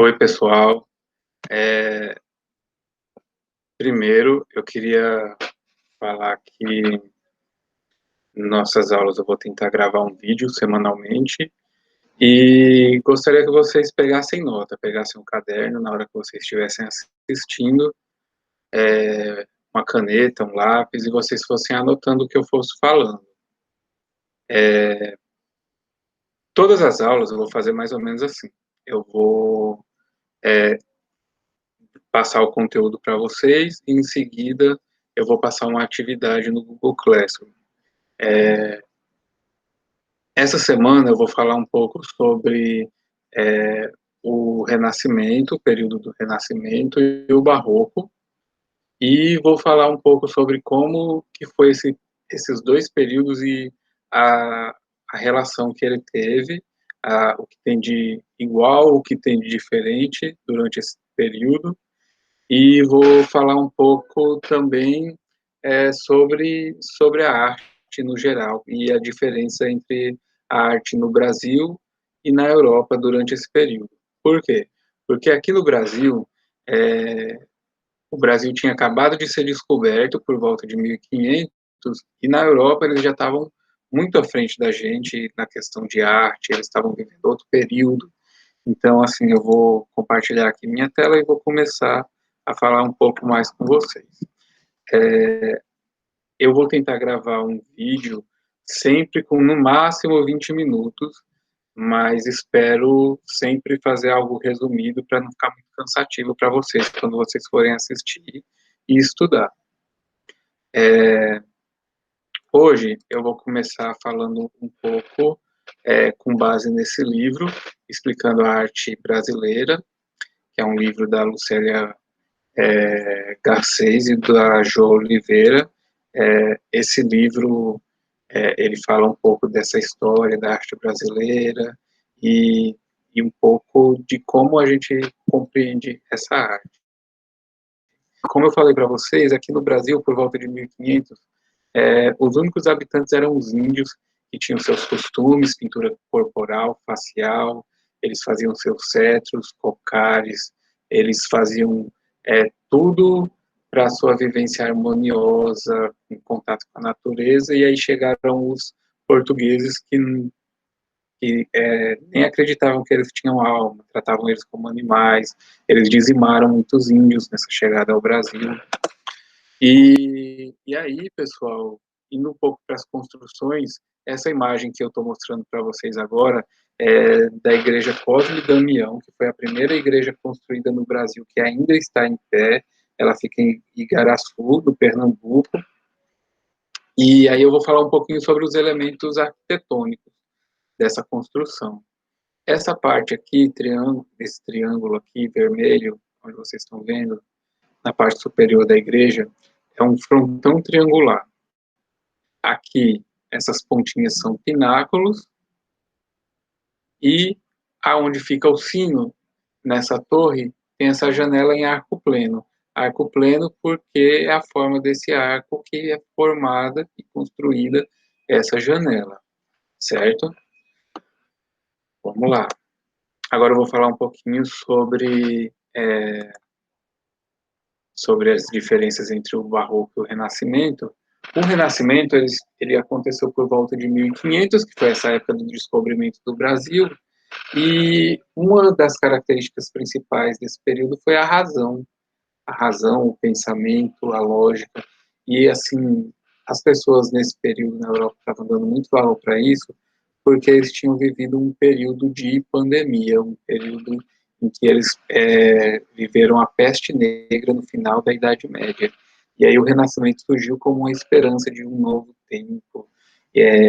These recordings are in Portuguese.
Oi, pessoal. Primeiro, eu queria falar que nossas aulas eu vou tentar gravar um vídeo semanalmente e gostaria que vocês pegassem nota, pegassem um caderno na hora que vocês estivessem assistindo, uma caneta, um lápis e vocês fossem anotando o que eu fosse falando. Todas as aulas eu vou fazer mais ou menos assim. Eu vou passar o conteúdo para vocês e em seguida eu vou passar uma atividade no Google Classroom. Essa semana eu vou falar um pouco sobre o Renascimento, o período do Renascimento e o Barroco, e vou falar um pouco sobre como que foi esses dois períodos e a, a relação que ele teve, o que tem de igual, o que tem de diferente durante esse período, e vou falar um pouco também sobre a arte no geral e a diferença entre a arte no Brasil e na Europa durante esse período. Por quê? Porque aqui no Brasil, o Brasil tinha acabado de ser descoberto por volta de 1500 e na Europa eles já estavam muito à frente da gente na questão de arte, eles estavam vivendo outro período. Então, assim, eu vou compartilhar aqui minha tela e vou começar a falar um pouco mais com vocês. Eu vou tentar gravar um vídeo sempre com no máximo 20 minutos, mas espero sempre fazer algo resumido para não ficar muito cansativo para vocês quando vocês forem assistir e estudar. Hoje eu vou começar falando um pouco com base nesse livro, explicando a arte brasileira, que é um livro da Lucélia Garcês e da Jo Oliveira. Esse livro ele fala um pouco dessa história da arte brasileira e um pouco de como a gente compreende essa arte. Como eu falei para vocês, aqui no Brasil, por volta de 1500, os únicos habitantes eram os índios, que tinham seus costumes, pintura corporal, facial, eles faziam seus cetros, cocares, eles faziam tudo para a sua vivência harmoniosa, em contato com a natureza, e aí chegaram os portugueses que nem acreditavam que eles tinham alma, tratavam eles como animais, eles dizimaram muitos índios nessa chegada ao Brasil. E aí, pessoal, indo um pouco para as construções, essa imagem que eu estou mostrando para vocês agora é da Igreja Cosme Damião, que foi a primeira igreja construída no Brasil que ainda está em pé. Ela fica em Igaraçu, do Pernambuco. E aí eu vou falar um pouquinho sobre os elementos arquitetônicos dessa construção. Essa parte aqui, esse triângulo aqui, vermelho, onde vocês estão vendo, na parte superior da igreja, é um frontão triangular. Aqui, essas pontinhas são pináculos, e aonde fica o sino, nessa torre, tem essa janela em arco pleno. Arco pleno porque é a forma desse arco que é formada e construída essa janela, certo? Vamos lá. Agora eu vou falar um pouquinho sobre as diferenças entre o Barroco e o Renascimento. O Renascimento ele aconteceu por volta de 1500, que foi essa época do descobrimento do Brasil, e uma das características principais desse período foi a razão, o pensamento, a lógica, e assim, as pessoas nesse período na Europa estavam dando muito valor para isso, porque eles tinham vivido um período de pandemia, um período em que eles viveram a peste negra no final da Idade Média. E aí o Renascimento surgiu como uma esperança de um novo tempo,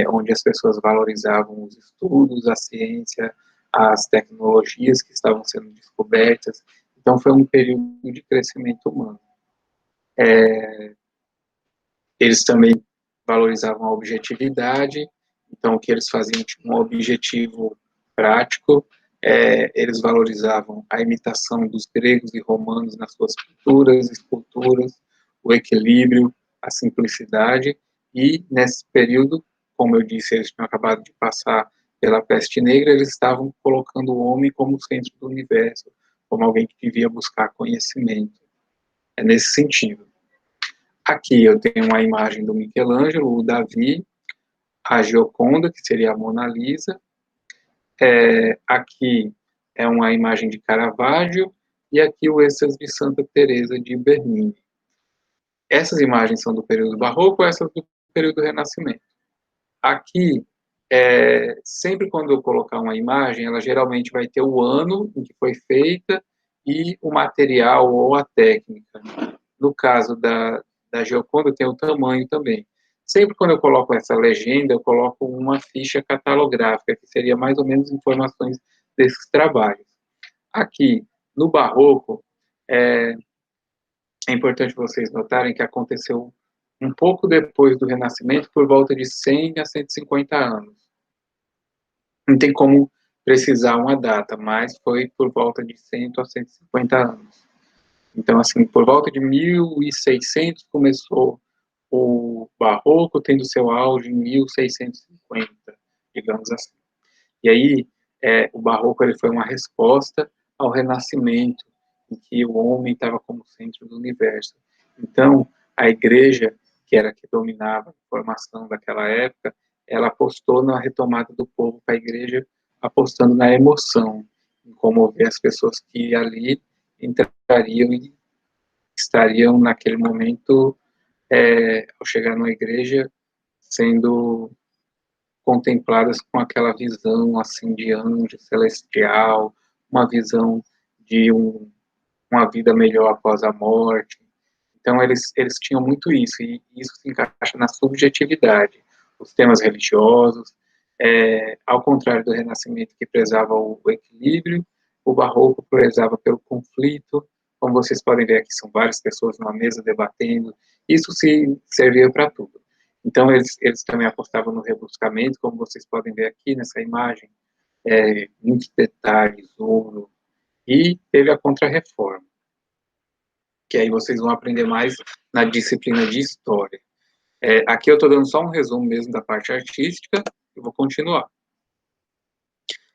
onde as pessoas valorizavam os estudos, a ciência, as tecnologias que estavam sendo descobertas. Então foi um período de crescimento humano. Eles também valorizavam a objetividade, então o que eles faziam tinha um objetivo prático, eles valorizavam a imitação dos gregos e romanos nas suas pinturas, esculturas, o equilíbrio, a simplicidade, e nesse período, como eu disse, eles tinham acabado de passar pela peste negra, eles estavam colocando o homem como centro do universo, como alguém que devia buscar conhecimento. É nesse sentido. Aqui eu tenho uma imagem do Michelangelo, o Davi, a Gioconda, que seria a Mona Lisa. Aqui é uma imagem de Caravaggio e aqui o êxtase de Santa Teresa de Bernini. Essas imagens são do período barroco, essas do período renascimento. Aqui, sempre quando eu colocar uma imagem, ela geralmente vai ter o ano em que foi feita e o material ou a técnica. No caso da Gioconda, tem o tamanho também. Sempre quando eu coloco essa legenda, eu coloco uma ficha catalográfica, que seria mais ou menos informações desses trabalhos. Aqui, no Barroco, é importante vocês notarem que aconteceu um pouco depois do Renascimento, por volta de 100 a 150 anos. Não tem como precisar uma data, mas foi por volta de 100 a 150 anos. Então, assim, por volta de 1600 começou o Barroco, tendo seu auge em 1650, digamos assim. E aí, o Barroco ele foi uma resposta ao Renascimento, em que o homem estava como centro do universo. Então, a igreja, que era a que dominava a informação daquela época, ela apostou na retomada do povo para a igreja, apostando na emoção, em comover as pessoas que ali entrariam e estariam naquele momento, ao chegar na igreja, sendo contempladas com aquela visão assim de anjo celestial, uma visão de uma vida melhor após a morte. Então eles tinham muito isso, e isso se encaixa na subjetividade. Os temas religiosos, ao contrário do Renascimento, que prezava o equilíbrio, o Barroco prezava pelo conflito. Como vocês podem ver aqui, são várias pessoas numa mesa debatendo, isso se servia para tudo. Então, eles também apostavam no rebuscamento, como vocês podem ver aqui nessa imagem, muitos detalhes, ouro, e teve a Contra-Reforma, que aí vocês vão aprender mais na disciplina de História. Aqui eu estou dando só um resumo mesmo da parte artística, eu vou continuar.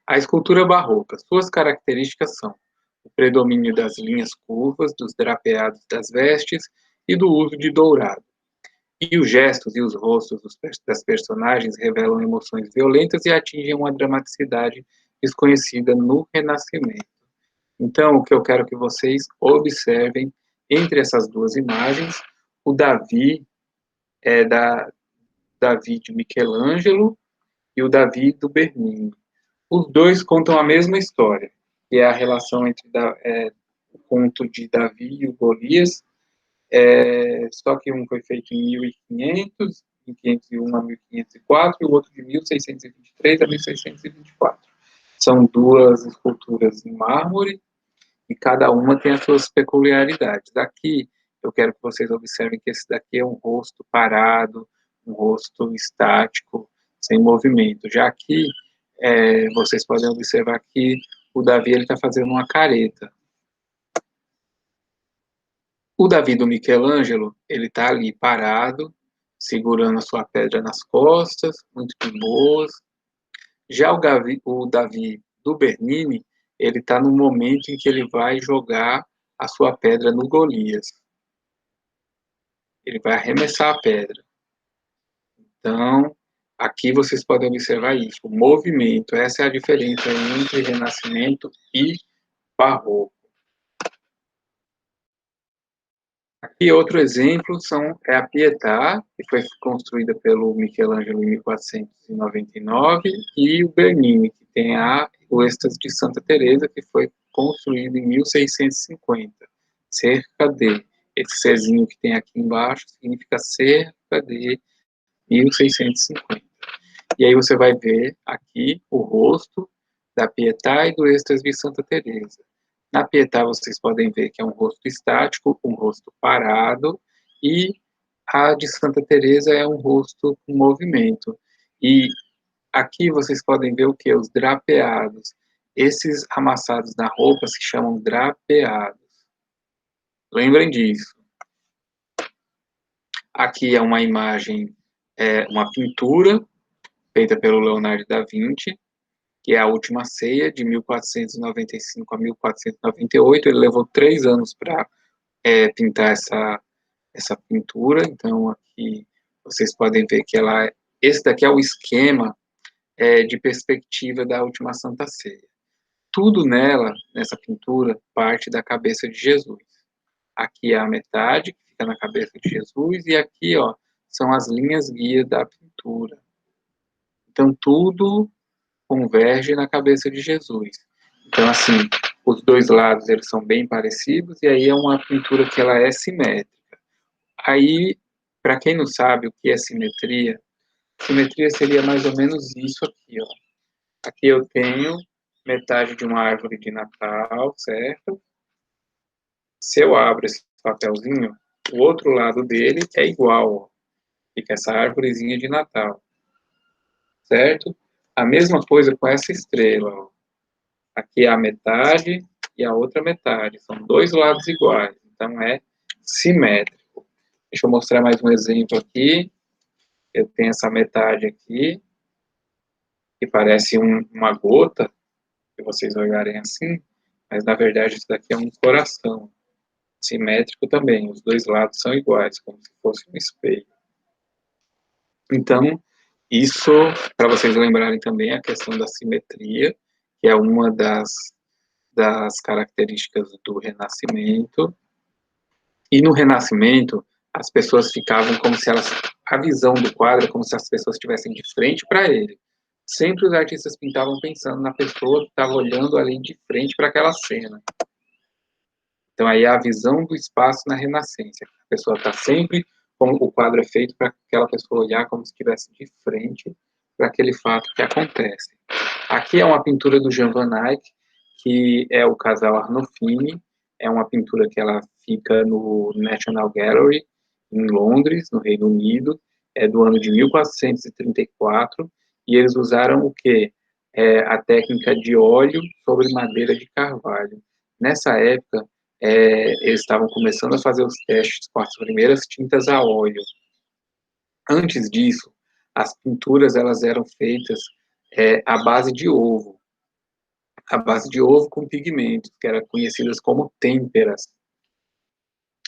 A escultura barroca, suas características são o predomínio das linhas curvas, dos drapeados das vestes e do uso de dourado. E os gestos e os rostos das personagens revelam emoções violentas e atingem uma dramaticidade desconhecida no Renascimento. Então, o que eu quero que vocês observem entre essas duas imagens, o Davi Davi de Michelangelo e o Davi do Bernini. Os dois contam a mesma história, que é a relação entre o conto de Davi e o Golias, só que um foi feito em 1500, em 501 a 1504, e o outro de 1623 a 1624. São duas esculturas em mármore, e cada uma tem as suas peculiaridades. Aqui, eu quero que vocês observem que esse daqui é um rosto parado, um rosto estático, sem movimento. Já aqui, vocês podem observar que o Davi está fazendo uma careta. O Davi do Michelangelo, ele está ali parado, segurando a sua pedra nas costas, muito de boas. Já o Davi do Bernini, ele está no momento em que ele vai jogar a sua pedra no Golias. Ele vai arremessar a pedra. Então, aqui vocês podem observar isso, o movimento, essa é a diferença entre Renascimento e Barroco. Aqui outro exemplo é a Pietà, que foi construída pelo Michelangelo em 1499, e o Bernini, que tem o êxtase de Santa Teresa, que foi construído em 1650. Cerca de, esse Czinho que tem aqui embaixo significa cerca de 1650. E aí você vai ver aqui o rosto da Pietà e do êxtase de Santa Teresa. Na Pietà vocês podem ver que é um rosto estático, um rosto parado, e a de Santa Teresa é um rosto com movimento. E aqui vocês podem ver o que? Os drapeados. Esses amassados na roupa se chamam drapeados. Lembrem disso. Aqui é uma imagem, uma pintura feita pelo Leonardo da Vinci, que é a Última Ceia, de 1495 a 1498. Ele levou 3 anos para pintar essa pintura. Então, aqui vocês podem ver que esse daqui é o esquema de perspectiva da Última Santa Ceia. Tudo nessa pintura, parte da cabeça de Jesus. Aqui é a metade, que fica na cabeça de Jesus, e aqui, ó, são as linhas guia da pintura. Então, tudo converge na cabeça de Jesus. Então, assim, os dois lados, eles são bem parecidos, e aí é uma pintura que ela é simétrica. Aí, para quem não sabe o que é simetria, simetria seria mais ou menos isso aqui, ó. Aqui eu tenho metade de uma árvore de Natal, certo? Se eu abro esse papelzinho, o outro lado dele é igual, ó. Fica essa árvorezinha de Natal, certo? A mesma coisa com essa estrela, ó. Aqui é a metade e a outra metade. São dois lados iguais, então é simétrico. Deixa eu mostrar mais um exemplo aqui. Eu tenho essa metade aqui, que parece uma gota, se vocês olharem assim, mas na verdade isso daqui é um coração. Simétrico também, os dois lados são iguais, como se fosse um espelho. Então, isso, para vocês lembrarem também, a questão da simetria, que é uma das características do Renascimento. E no Renascimento, as pessoas ficavam como se elas... A visão do quadro é como se as pessoas estivessem de frente para ele. Sempre os artistas pintavam pensando na pessoa que estava olhando ali de frente para aquela cena. Então, aí é a visão do espaço na Renascença. A pessoa está sempre... Como o quadro é feito para aquela pessoa olhar como se estivesse de frente para aquele fato que acontece. Aqui é uma pintura do Jan van Eyck, que é o casal Arnolfini. É uma pintura que ela fica no National Gallery, em Londres, no Reino Unido. É do ano de 1434. E eles usaram o quê? A técnica de óleo sobre madeira de carvalho. Nessa época, eles estavam começando a fazer os testes com as primeiras tintas a óleo. Antes disso, as pinturas elas eram feitas à base de ovo. À base de ovo com pigmentos, que eram conhecidas como têmperas.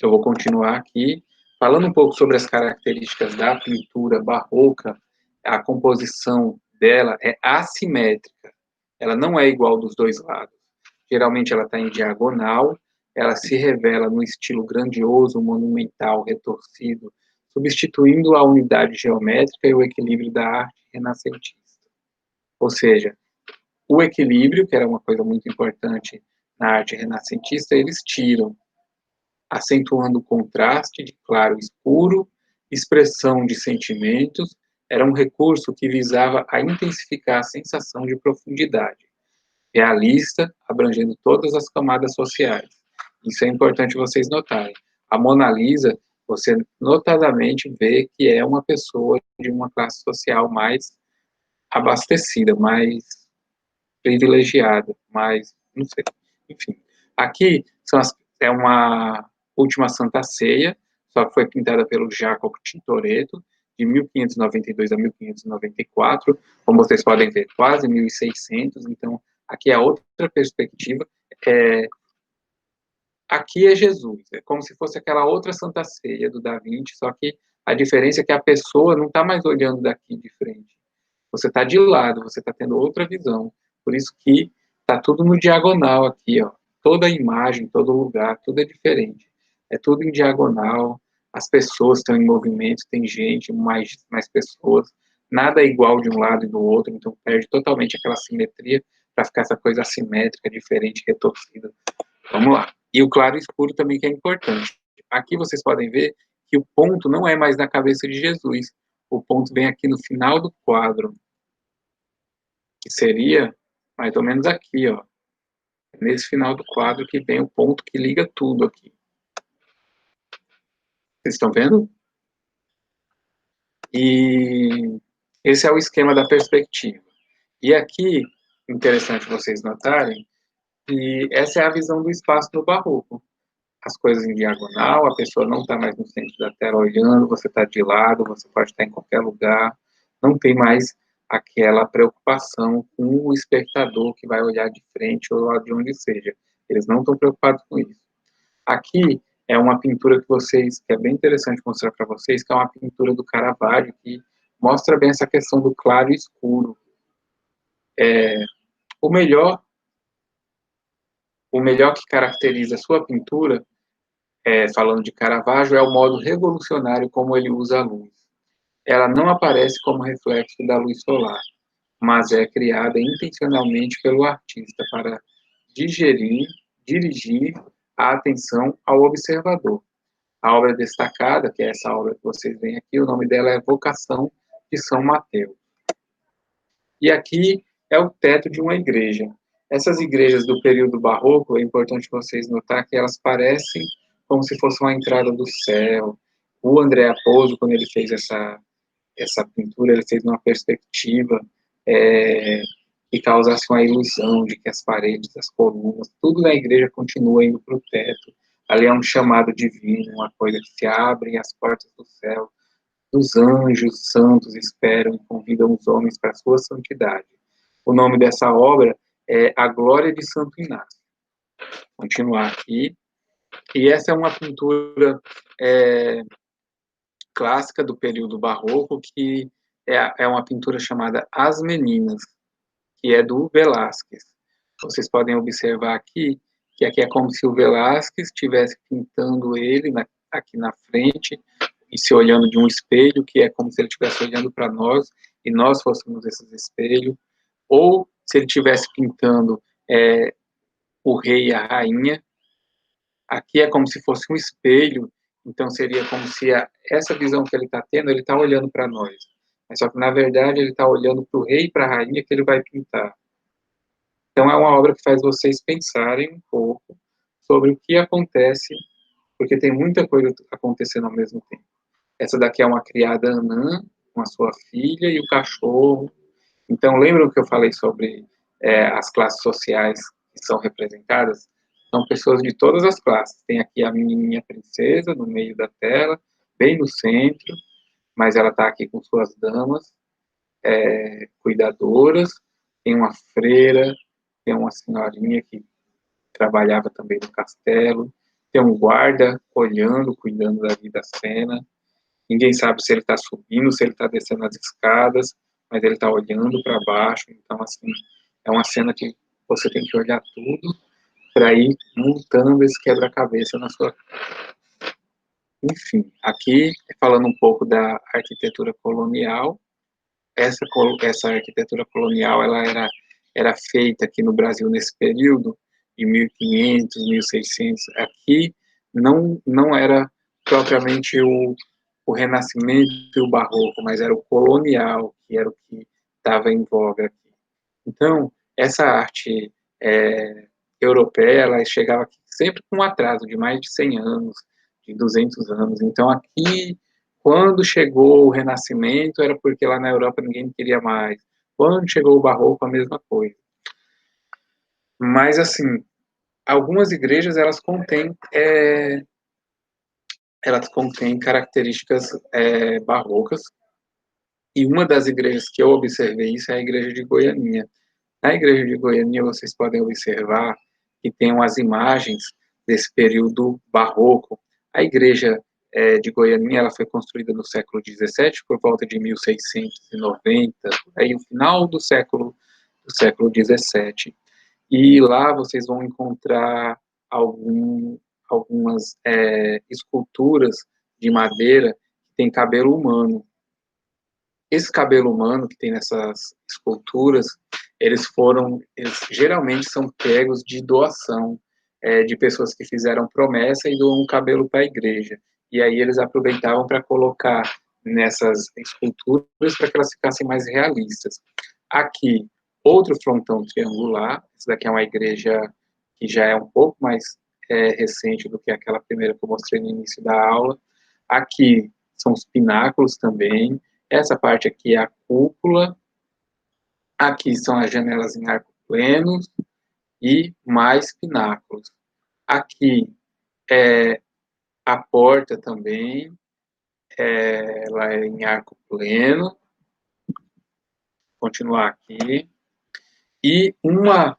Eu vou continuar aqui, falando um pouco sobre as características da pintura barroca. A composição dela é assimétrica. Ela não é igual dos dois lados. Geralmente ela está em diagonal, ela se revela no estilo grandioso, monumental, retorcido, substituindo a unidade geométrica e o equilíbrio da arte renascentista. Ou seja, o equilíbrio, que era uma coisa muito importante na arte renascentista, eles tiram, acentuando o contraste de claro e escuro, expressão de sentimentos, era um recurso que visava a intensificar a sensação de profundidade, realista, abrangendo todas as camadas sociais. Isso é importante vocês notarem. A Mona Lisa, você notadamente vê que é uma pessoa de uma classe social mais abastecida, mais privilegiada, mais, não sei, enfim. Aqui é uma Última Santa Ceia, só que foi pintada pelo Jacopo Tintoretto, de 1592 a 1594, como vocês podem ver, quase 1600, então aqui é outra perspectiva. Aqui é Jesus, é como se fosse aquela outra Santa Ceia do Da Vinci, só que a diferença é que a pessoa não está mais olhando daqui de frente. Você está de lado, você está tendo outra visão. Por isso que está tudo no diagonal aqui, ó. Toda a imagem, todo lugar, tudo é diferente. É tudo em diagonal, as pessoas estão em movimento, tem gente, mais pessoas. Nada é igual de um lado e do outro, então perde totalmente aquela simetria para ficar essa coisa assimétrica, diferente, retorcida. Vamos lá. E o claro e escuro também que é importante. Aqui vocês podem ver que o ponto não é mais na cabeça de Jesus. O ponto vem aqui no final do quadro, que seria mais ou menos aqui, ó. Nesse final do quadro que vem o ponto que liga tudo aqui. Vocês estão vendo? E esse é o esquema da perspectiva. E aqui, interessante vocês notarem, que essa é a visão do espaço no barroco. As coisas em diagonal, a pessoa não está mais no centro da tela olhando, você está de lado, você pode estar em qualquer lugar, não tem mais aquela preocupação com o espectador que vai olhar de frente ou lá de onde seja. Eles não estão preocupados com isso. Aqui é uma pintura que é bem interessante mostrar para vocês, que é uma pintura do Caravaggio, que mostra bem essa questão do claro e escuro. O melhor, o melhor que caracteriza a sua pintura, falando de Caravaggio, é o modo revolucionário como ele usa a luz. Ela não aparece como reflexo da luz solar, mas é criada intencionalmente pelo artista para dirigir a atenção ao observador. A obra destacada, que é essa obra que vocês veem aqui, o nome dela é Vocação de São Mateus. E aqui é o teto de uma igreja. Essas igrejas do período barroco, é importante vocês notar que elas parecem como se fosse uma entrada do céu. O Andrea Pozzo, quando ele fez essa pintura, ele fez uma perspectiva que causasse uma ilusão de que as paredes, as colunas, tudo na igreja continua indo para o teto. Ali é um chamado divino, uma coisa que se abre as portas do céu. Os anjos santos esperam e convidam os homens para a sua santidade. O nome dessa obra é A Glória de Santo Inácio. Vou continuar aqui. E essa é uma pintura clássica do período barroco, que é uma pintura chamada As Meninas, que é do Velázquez. Vocês podem observar aqui que aqui é como se o Velázquez estivesse pintando ele aqui na frente e se olhando de um espelho, que é como se ele estivesse olhando para nós e nós fôssemos esses espelhos, ou se ele estivesse pintando o rei e a rainha. Aqui é como se fosse um espelho, então seria como se essa visão que ele está tendo, ele está olhando para nós. Mas só que, na verdade, ele está olhando para o rei e para a rainha que ele vai pintar. Então, é uma obra que faz vocês pensarem um pouco sobre o que acontece, porque tem muita coisa acontecendo ao mesmo tempo. Essa daqui é uma criada anã, com a sua filha e o cachorro. Então, lembram que eu falei sobre as classes sociais que são representadas? São pessoas de todas as classes. Tem aqui a menininha princesa no meio da tela, bem no centro, mas ela está aqui com suas damas cuidadoras. Tem uma freira, tem uma senhorinha que trabalhava também no castelo, tem um guarda olhando, cuidando ali da cena. Ninguém sabe se ele está subindo, se ele está descendo as escadas, mas ele está olhando para baixo. Então, assim, é uma cena que você tem que olhar tudo para ir montando esse quebra-cabeça na sua. Enfim, aqui falando um pouco da arquitetura colonial. Essa arquitetura colonial ela era feita aqui no Brasil nesse período, em 1500, 1600. Aqui não era propriamente o Renascimento e o Barroco, mas era o colonial, que era o que estava em voga aqui. Então, essa arte europeia, ela chegava aqui sempre com um atraso de mais de 100 anos, de 200 anos. Então, aqui, quando chegou o Renascimento, era porque lá na Europa ninguém queria mais. Quando chegou o Barroco, a mesma coisa. Mas, assim, algumas igrejas, elas contêm características barrocas, e uma das igrejas que eu observei isso é a igreja de Goianinha. Na igreja de Goiânia, vocês podem observar que tem umas imagens desse período barroco. A igreja de Goiânia ela foi construída no século XVII, por volta de 1690, aí o final do século XVII. E lá vocês vão encontrar algumas esculturas de madeira que tem cabelo humano. Esse cabelo humano que tem nessas esculturas, eles geralmente são pegos de doação, de pessoas que fizeram promessa e doam um cabelo para a igreja. E aí eles aproveitavam para colocar nessas esculturas para que elas ficassem mais realistas. Aqui, outro frontão triangular, essa daqui é uma igreja que já é um pouco mais recente do que aquela primeira que eu mostrei no início da aula. Aqui são os pináculos também. Essa parte aqui é a cúpula. Aqui são as janelas em arco pleno e mais pináculos. Aqui é a porta também, ela é em arco pleno. continuar aqui. E uma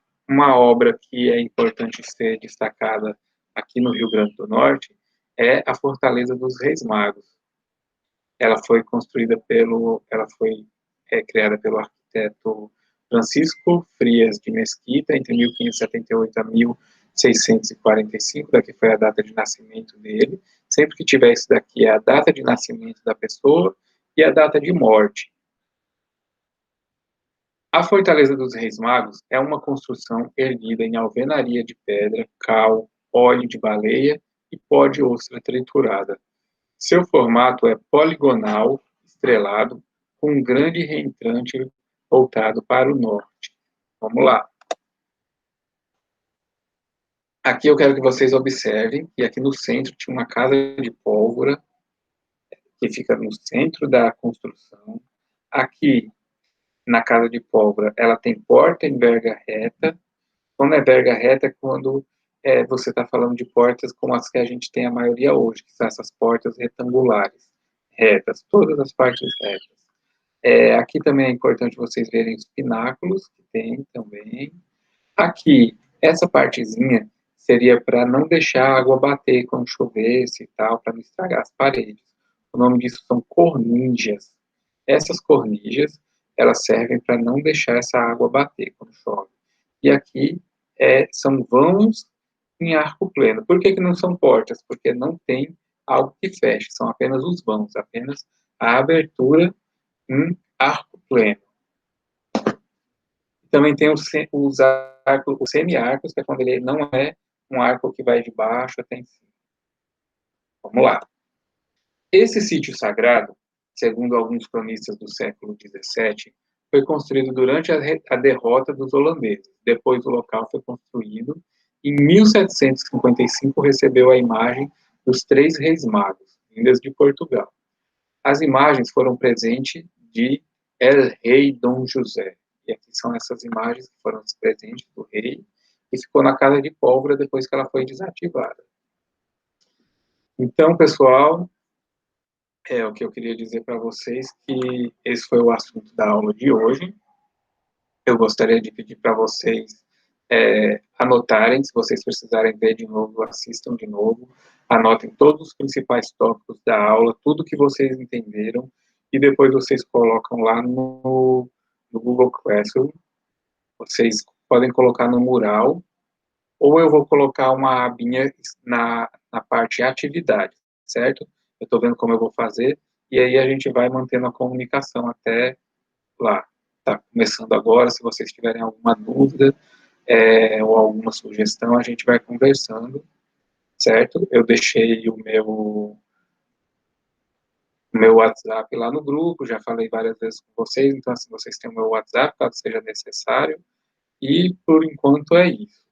obra que é importante ser destacada aqui no Rio Grande do Norte é a Fortaleza dos Reis Magos. Ela foi criada pelo arquiteto Francisco Frias de Mesquita entre 1578 a 1645, daqui foi a data de nascimento dele. Sempre que tiver isso daqui é a data de nascimento da pessoa e a data de morte. A Fortaleza dos Reis Magos é uma construção erguida em alvenaria de pedra, cal, óleo de baleia e pó de ostra triturada. Seu formato é poligonal, estrelado, com um grande reentrante voltado para o norte. Vamos lá. Aqui eu quero que vocês observem que aqui no centro tinha uma casa de pólvora, que fica no centro da construção. Aqui, na casa de pólvora, ela tem porta em verga reta. Quando é verga reta é quando você está falando de portas como as que a gente tem a maioria hoje, que são essas portas retangulares, retas, todas as partes retas. Aqui também é importante vocês verem os pináculos, que tem também. Aqui, essa partezinha seria para não deixar a água bater quando chovesse e tal, para não estragar as paredes. O nome disso são cornígias. Essas cornígias, elas servem para não deixar essa água bater quando chove. E aqui são vãos em arco pleno. Por que não são portas? Porque não tem algo que feche, são apenas os vãos, apenas a abertura em arco pleno. Também tem os semi-arcos, que é quando ele não é um arco que vai de baixo até em cima. Vamos lá. Esse sítio sagrado, segundo alguns cronistas do século XVII, foi construído durante a derrota dos holandeses. Depois o local foi construído. Em 1755 recebeu a imagem dos 3 reis magos, vindas de Portugal. As imagens foram presente de El Rei Dom José. E aqui são essas imagens que foram presentes do rei, e ficou na casa de pólvora depois que ela foi desativada. Então, pessoal, o que eu queria dizer para vocês que esse foi o assunto da aula de hoje. Eu gostaria de pedir para vocês anotarem, se vocês precisarem ver de novo, assistam de novo, anotem todos os principais tópicos da aula, tudo que vocês entenderam, e depois vocês colocam lá no Google Classroom. Vocês podem colocar no mural, ou eu vou colocar uma abinha na parte atividade, certo? Eu estou vendo como eu vou fazer, e aí a gente vai mantendo a comunicação até lá. Está começando agora, se vocês tiverem alguma dúvida ou alguma sugestão, a gente vai conversando, certo? Eu deixei o meu WhatsApp lá no grupo, já falei várias vezes com vocês, então assim, vocês têm o meu WhatsApp, caso seja necessário, e por enquanto é isso.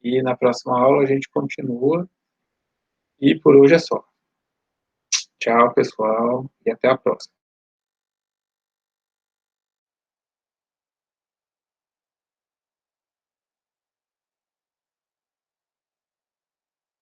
E na próxima aula a gente continua, e por hoje é só. Tchau, pessoal, e até a próxima.